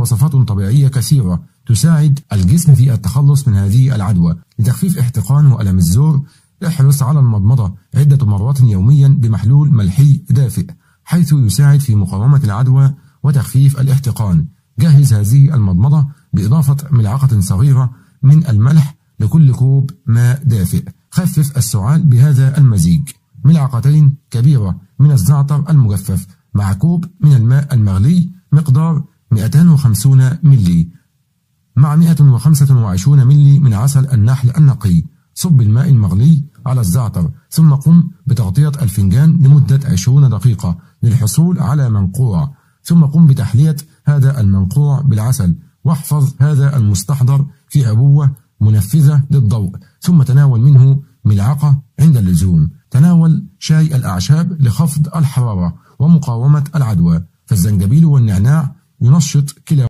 وصفات طبيعية كثيرة تساعد الجسم في التخلص من هذه العدوى. لتخفيف احتقان وألم الزور، احرص على المضمضة عدة مرات يوميا بمحلول ملحي دافئ، حيث يساعد في مقاومة العدوى وتخفيف الاحتقان. جهز هذه المضمضة بإضافة ملعقة صغيرة من الملح لكل كوب ماء دافئ. خفف السعال بهذا المزيج: ملعقتين كبيرة من الزعتر المجفف مع كوب من الماء المغلي مقدار 250 ملي مع 125 ملي من عسل النحل النقي. صب الماء المغلي على الزعتر، ثم قم بتغطية الفنجان لمدة 20 دقيقة للحصول على منقوع، ثم قم بتحلية هذا المنقوع بالعسل، واحفظ هذا المستحضر في عبوة منفذة للضوء، ثم تناول منه ملعقة عند اللزوم. تناول شاي الأعشاب لخفض الحرارة ومقاومة العدوى، فالزنجبيل والنعناع ينشط كلا